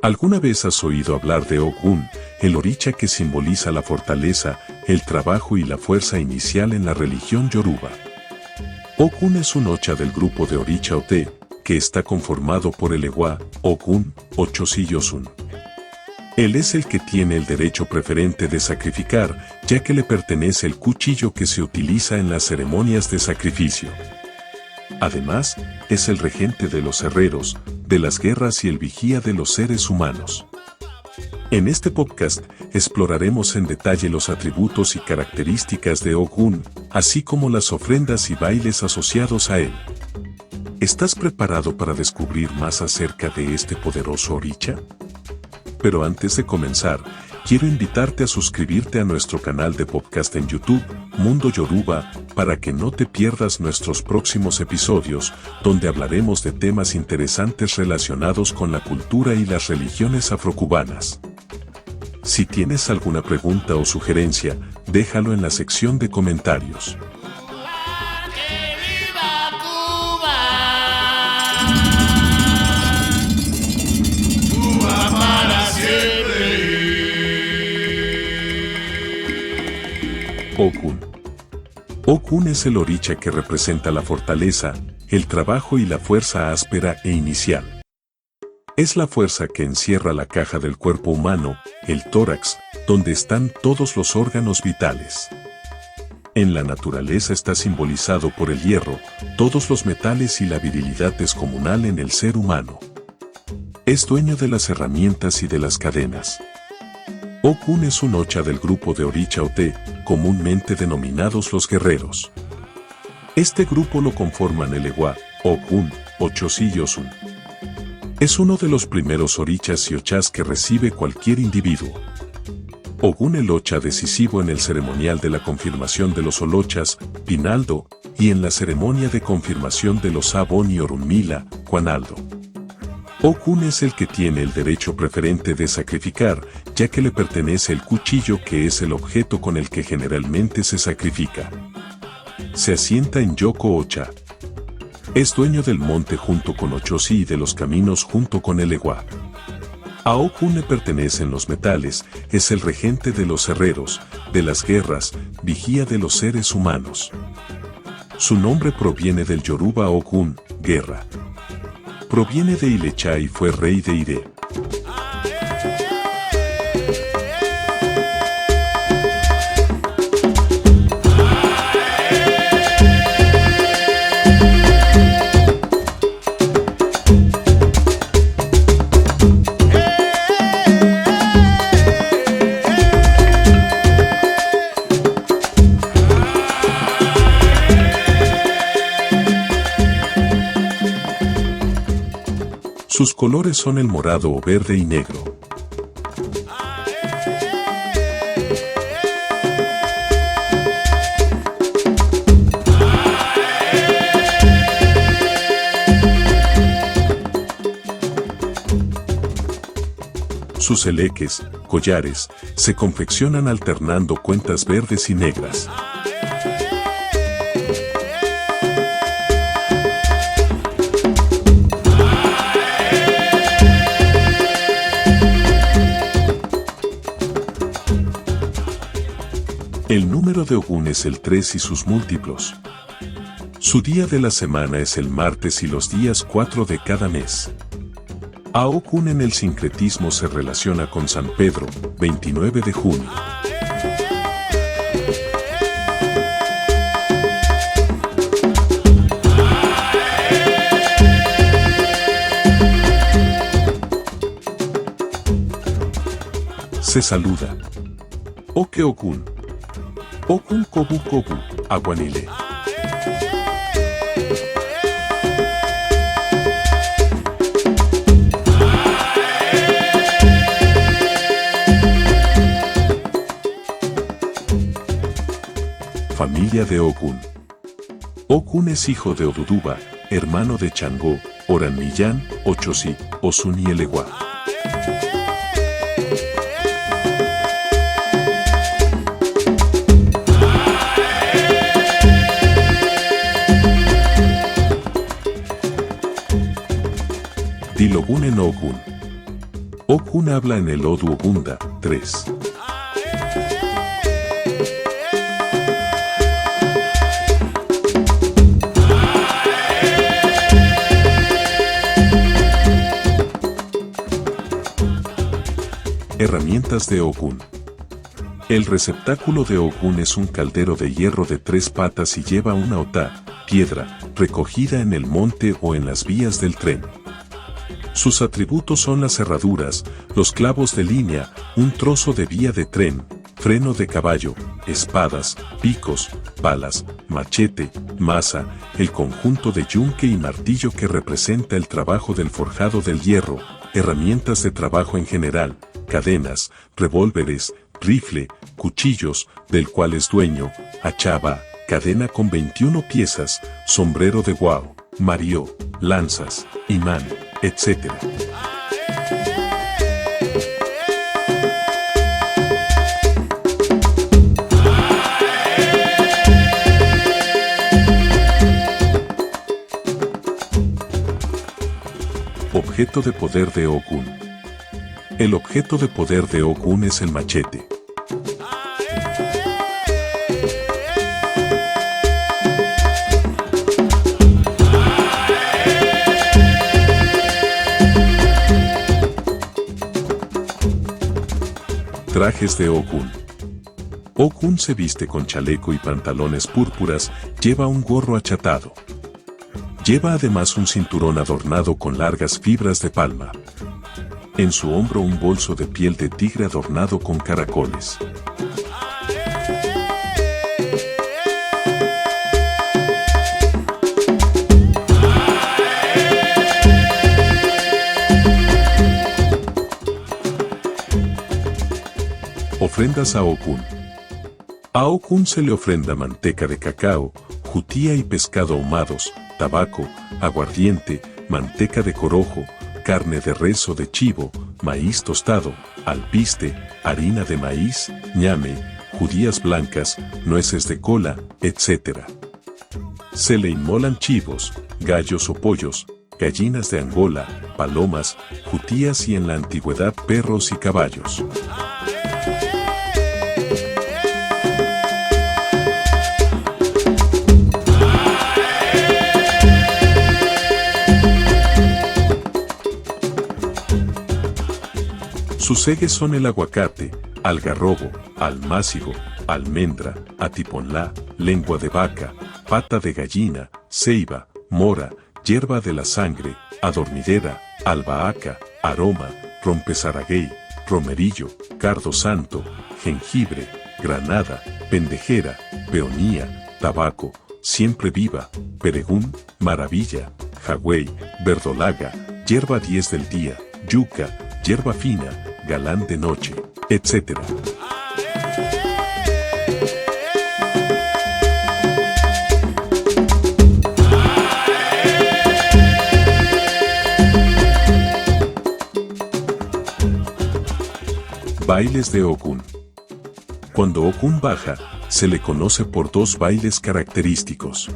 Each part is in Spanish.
¿Alguna vez has oído hablar de Ogun, el oricha que simboliza la fortaleza, el trabajo y la fuerza inicial en la religión yoruba? Ogun es un ocha del grupo de Oricha Ote, que está conformado por el Ewa, Ogun, Ochosi y Osun. Él es el que tiene el derecho preferente de sacrificar, ya que le pertenece el cuchillo que se utiliza en las ceremonias de sacrificio. Además, es el regente de los herreros, de las guerras y el vigía de los seres humanos. En este podcast, exploraremos en detalle los atributos y características de Ogun, así como las ofrendas y bailes asociados a él. ¿Estás preparado para descubrir más acerca de este poderoso oricha? Pero antes de comenzar, quiero invitarte a suscribirte a nuestro canal de podcast en YouTube, Mundo Yoruba, para que no te pierdas nuestros próximos episodios, donde hablaremos de temas interesantes relacionados con la cultura y las religiones afrocubanas. Si tienes alguna pregunta o sugerencia, déjalo en la sección de comentarios. Ogun. Ogun es el oricha que representa la fortaleza, el trabajo y la fuerza áspera e inicial. Es la fuerza que encierra la caja del cuerpo humano, el tórax, donde están todos los órganos vitales. En la naturaleza está simbolizado por el hierro, todos los metales y la virilidad descomunal en el ser humano. Es dueño de las herramientas y de las cadenas. Ogun es un ocha del grupo de Oricha Ote, comúnmente denominados los guerreros. Este grupo lo conforman el Ewa, Ogun, Ochosi y Osun. Es uno de los primeros orichas y ochas que recibe cualquier individuo. Ogun el ocha decisivo en el ceremonial de la confirmación de los olochas, Pinaldo, y en la ceremonia de confirmación de los Abon y Orunmila, Juanaldo. Ogun es el que tiene el derecho preferente de sacrificar, ya que le pertenece el cuchillo que es el objeto con el que generalmente se sacrifica. Se asienta en Yoko Ocha. Es dueño del monte junto con Ochosi y de los caminos junto con el Ewa. A Ogun le pertenecen los metales, es el regente de los herreros, de las guerras, vigía de los seres humanos. Su nombre proviene del yoruba Ogun, guerra. Proviene de Ilecha y fue rey de Ire. Sus colores son el morado o verde y negro. Sus eleques, collares, se confeccionan alternando cuentas verdes y negras. El número de Ogun es el 3 y sus múltiplos. Su día de la semana es el martes y los días 4 de cada mes. A Ogun en el sincretismo se relaciona con San Pedro, 29 de junio. Se saluda. Oke Ogun. Ogun Kobu Kobu, Aguanile. Familia de Ogun. Ogun es hijo de Oduduba, hermano de Changó, Oranmillán, Ochosi, Osun y el Ewa. Dilogun en Ogun. Okun habla en el Odu Ogunda 3. Herramientas de Okun. El receptáculo de Okun es un caldero de hierro de 3 patas y lleva una ota, piedra, recogida en el monte o en las vías del tren. Sus atributos son las cerraduras, los clavos de línea, un trozo de vía de tren, freno de caballo, espadas, picos, balas, machete, maza, el conjunto de yunque y martillo que representa el trabajo del forjado del hierro, herramientas de trabajo en general, cadenas, revólveres, rifle, cuchillos, del cual es dueño, achaba, cadena con 21 piezas, sombrero de guau, mario, lanzas, imán, etc. Objeto de poder de Okun. El objeto de poder de Okun es el machete. Trajes de Okun. Okun se viste con chaleco y pantalones púrpuras, lleva un gorro achatado. Lleva además un cinturón adornado con largas fibras de palma. En su hombro un bolso de piel de tigre adornado con caracoles. Ofrendas a Okun. A Okun se le ofrenda manteca de cacao, jutía y pescado ahumados, tabaco, aguardiente, manteca de corojo, carne de res o de chivo, maíz tostado, alpiste, harina de maíz, ñame, judías blancas, nueces de cola, etc. Se le inmolan chivos, gallos o pollos, gallinas de Angola, palomas, jutías y en la antigüedad perros y caballos. Sus ejes son el aguacate, algarrobo, almácigo, almendra, atiponlá, lengua de vaca, pata de gallina, ceiba, mora, hierba de la sangre, adormidera, albahaca, aroma, rompezaraguey, romerillo, cardo santo, jengibre, granada, pendejera, peonía, tabaco, siempre viva, peregún, maravilla, jagüey, verdolaga, hierba 10 del día, yuca, hierba fina, galán de noche, etc. Bailes de Okun. Cuando Okun baja, se le conoce por 2 bailes característicos.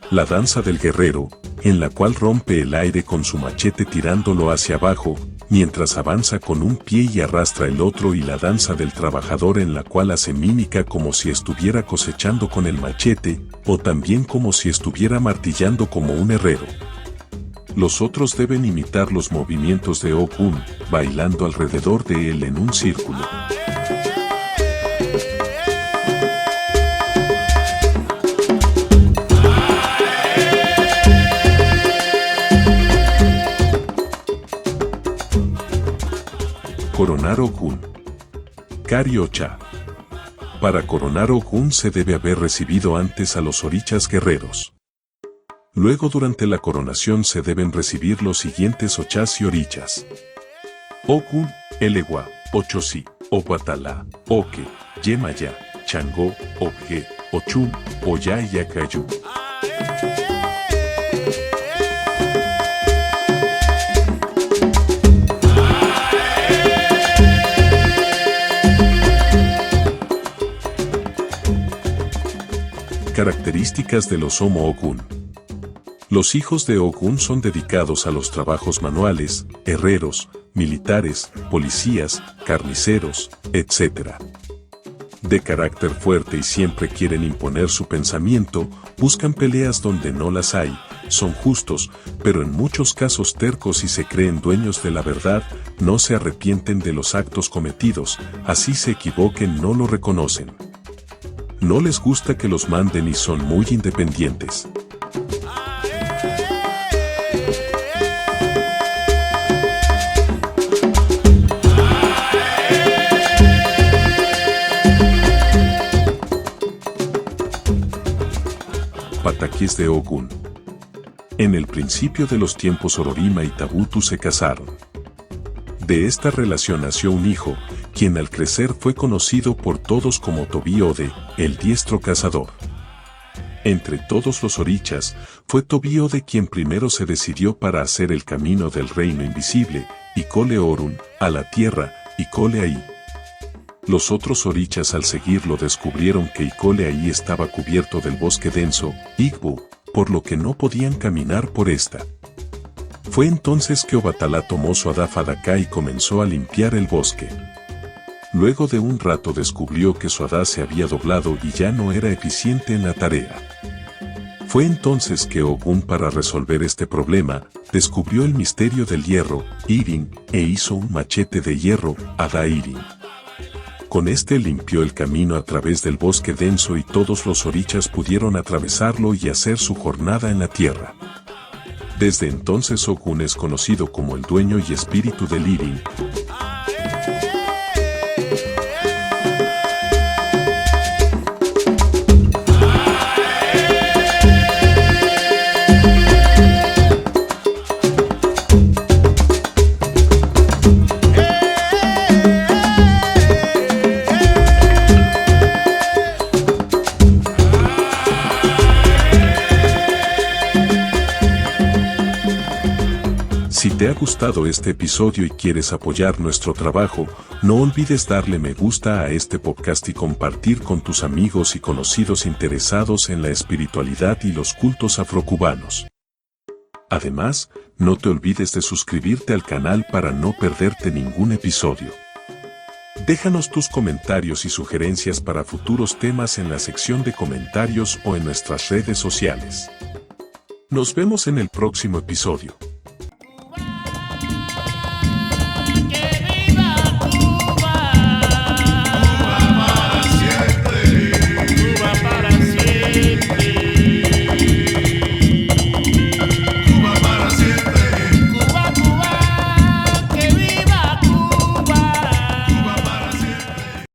La danza del guerrero, en la cual rompe el aire con su machete tirándolo hacia abajo, mientras avanza con un pie y arrastra el otro, y la danza del trabajador, en la cual hace mímica como si estuviera cosechando con el machete, o también como si estuviera martillando como un herrero. Los otros deben imitar los movimientos de Okun, bailando alrededor de él en un círculo. Coronar Okun. Kari-ocha. Para coronar Okun se debe haber recibido antes a los orichas guerreros. Luego, durante la coronación, se deben recibir los siguientes ochas y orichas: Okun, Elegua, Ochosi, Oguatalá, Oque, Yemaya, Changó, Obje, Ochum, Oya y Acayú. Características de los Omo Okun. Los hijos de Okun son dedicados a los trabajos manuales, herreros, militares, policías, carniceros, etc. De carácter fuerte y siempre quieren imponer su pensamiento, buscan peleas donde no las hay, son justos, pero en muchos casos tercos y se creen dueños de la verdad, no se arrepienten de los actos cometidos, así se equivoquen no lo reconocen. No les gusta que los manden y son muy independientes. Pataquis de Ogún. En el principio de los tiempos Ororima y Tabutu se casaron. De esta relación nació un hijo, quien al crecer fue conocido por todos como Tobi-Ode, el diestro cazador. Entre todos los orichas, fue Tobi-Ode quien primero se decidió para hacer el camino del reino invisible, Ikole Orun, a la tierra, Ikole Ai. Los otros orichas al seguirlo descubrieron que Ikole Ai estaba cubierto del bosque denso, Igbu, por lo que no podían caminar por esta. Fue entonces que Obatala tomó su Adafadaka y comenzó a limpiar el bosque. Luego de un rato descubrió que su hada se había doblado y ya no era eficiente en la tarea. Fue entonces que Ogún, para resolver este problema, descubrió el misterio del hierro, Irin, e hizo un machete de hierro, Ada Irin. Con este limpió el camino a través del bosque denso y todos los orichas pudieron atravesarlo y hacer su jornada en la tierra. Desde entonces Ogún es conocido como el dueño y espíritu del Irin. Si te ha gustado este episodio y quieres apoyar nuestro trabajo, no olvides darle me gusta a este podcast y compartir con tus amigos y conocidos interesados en la espiritualidad y los cultos afrocubanos. Además, no te olvides de suscribirte al canal para no perderte ningún episodio. Déjanos tus comentarios y sugerencias para futuros temas en la sección de comentarios o en nuestras redes sociales. Nos vemos en el próximo episodio.